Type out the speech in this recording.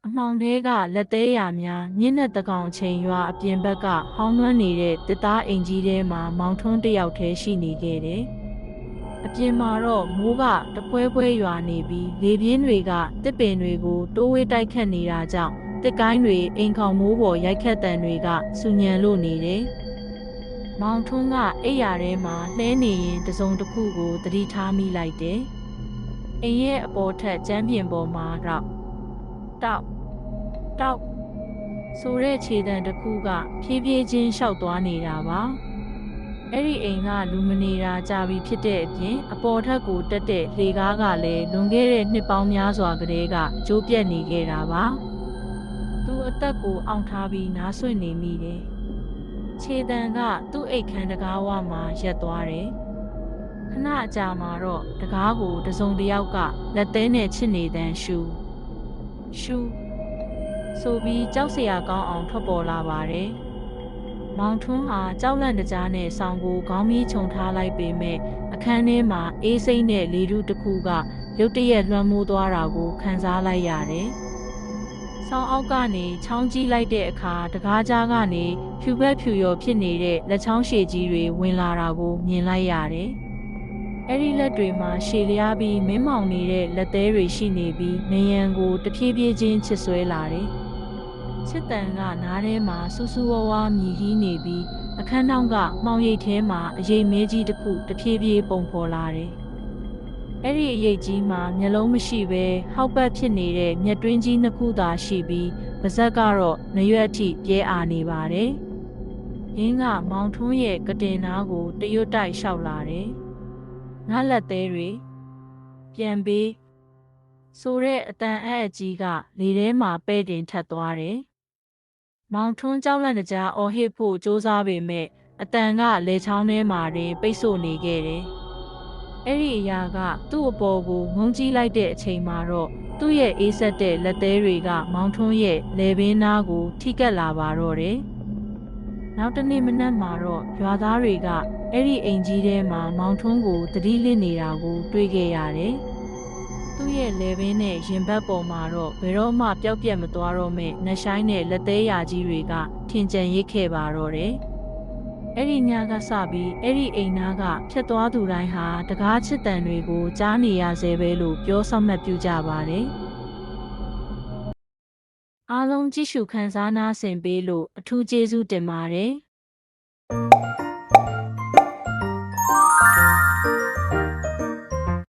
အမှောင်ထဲကလက်သေးရများညင်းတဲ့တကောင်ချိန်ရွာအပြင်ဘက်ကဟောင်းနှွမ်းနေတဲ့တစ်သားအိမ်ကြီးထဲမှာမောင်ထွန်းတယောက်တည်းရှိနေခဲ့တယ်။အပြင်မှာတော့မိုးကတပွဲပွဲရွာနေပြီးလေပြင်းတွေကတစ်ပင်တွေကိုတိုးဝေးတိုက်ခတ်နေတာကြောင့်တစ်ကိုင်းတွေအိမ်ခေါင်မိုးပေါ်ရိုက်ခတ်တံတွေကဆူညံလို့နေတယ်။မောင်ထွန်းကအိယာထဲမှာလှဲနေရင်တစုံတစ်ခုကိုသတိထားမိလိုက်တယ်။အိမ်ရဲ့အပေါ်ထက်ကျမ်းပြင်ပေါ်မှာတော့တောက်ဆိုတဲ့ခြေတံတစ်ခုကဖြည်းဖြည်းချင်းလျှောက်သွားနေတာပါအဲ့ဒီအိမ်ကလူမနေတာကြာပြီဖြစ်တဲ့အပြင်အပေါ်ထက်ကိုတက်တဲ့လေကားကလည်းလွန်ခဲ့တဲ့နှစ်ပေါင်းများစွာကတည်းကကျိုးပြက်နေခဲ့တာပါသူအသက်ကိုအောင့်ထားပြီးနားဆွနေမိတယ်ခြေတံကသူ့အိတ်ခမ်းတကားဝမှာရက်သွားတယ်ခဏအကြာမှာတော့တကားကိုတစုံတစ်ယောက်ကလက်သေးနဲ့ချစ်နေတန်းရှူဆိုပြီးကြောက်စရာကောင်းအောင်ထွက်ပေါ်လာပါတယ်။မောင်ထွန်းဟာကြောက်လန့်တကြားနဲ့ဆောင်းကိုခေါင်းမီးခြုံထားလိုက်ပေမဲ့အခန်းထဲမှာအေးစိမ့်တဲ့လေထုတစ်ခုကရုတ်တရက်လွှမ်းမိုးသွားတာကိုခံစားလိုက်ရတယ်။ဆောင်းအောက်ကနေချောင်းကြီးလိုက်တဲ့အခါတကားကြားကနေဖြူဘက်ဖြူရော်ဖြစ်နေတဲ့လက်ချောင်းရှည်ကြီးတွေဝင်လာတာကိုမြင်လိုက်ရတယ်။အဲ့ဒီလက်တွေမှာရှည်လျားပြီးမင်းမောင်နေတဲ့လက်သေးတွေရှိနေပြီးနေရန်ကိုတဖြည်းဖြည်းချင်းချစ်ဆွဲလာတယ်။ချစ်တန်ကနားထဲမှာစူးစူးဝါးဝါမြည်ဟီးနေပြီးအခန်းထောင်းကမှောင်ရိပ်ထဲမှာအရိပ်မဲကြီးတစ်ခုတဖြည်းဖြည်းပုံဖော်လာတယ်။အဲ့ဒီအရိပ်ကြီးမှာမျက်လုံးမရှိဘဲဟောက်ပတ်ဖြစ်နေတဲ့မျက်တွင်းကြီးနှစ်ခုသာရှိပြီးပါးစပ်ကတော့နရွက်အထိပြဲအာနေပါတယ်။ရင်းကမောင်ထွန်းရဲ့ကတင်နာကိုတရွတ်တိုက်လျှောက်လာတယ်။ငါလက်သေးတွေပြန်ပေးဆိုတဲ့အတန်အကြီးကလေထဲမှာပဲ့တင်ထပ်သွားတယ်။မောင်ထွန်းကြောက်လန့်တကြားအော်ဟစ်ဖို့စူးစမ်းပေမဲ့အတန်ကလေချောင်းထဲမှာတင်ပိတ်ဆို့နေခဲ့တယ်။အဲ့ဒီအရာကသူ့အပေါ်ကိုငုံကြည့်လိုက်တဲ့အချိန်မှာတော့သူ့ရဲ့အေးဆက်တဲ့လက်သေးတွေကမောင်ထွန်းရဲ့လေပင်နားကိုထိကပ်လာပါတော့တယ်။နောက်တနေ့မနက်မှာတော့ရွာသားတွေကအဲ့ဒီအိမ်ကြီးထဲမှာမောင်ထွန်းကိုသတိလစ်နေတာကိုတွေ့ခဲ့ရတယ်။သူ့ရဲ့လေပင်နဲ့ရင်ဘတ်ပေါ်မှာတော့ဘယ်တော့မှပျောက်ပြက်မသွားတော့မဲ့နှဆိုင်နဲ့လက်သေးရာကြီးတွေကထင်ကျန်ရစ်ခဲ့ပါတော့တယ်။အဲ့ဒီညကစပြီးအဲ့ဒီအိမ်သားကဖြတ်သွားသူတိုင်းဟာတကားချစ်တန်တွေကိုကြားနေရစေပဲလို့ပြောဆောင်မှတ်ပြုကြပါတယ်။အားလုံးကြည့်ရှုခန်းစားနာဆင်ပေးလို့အထူးကျေးဇူးတင်ပါတယ်။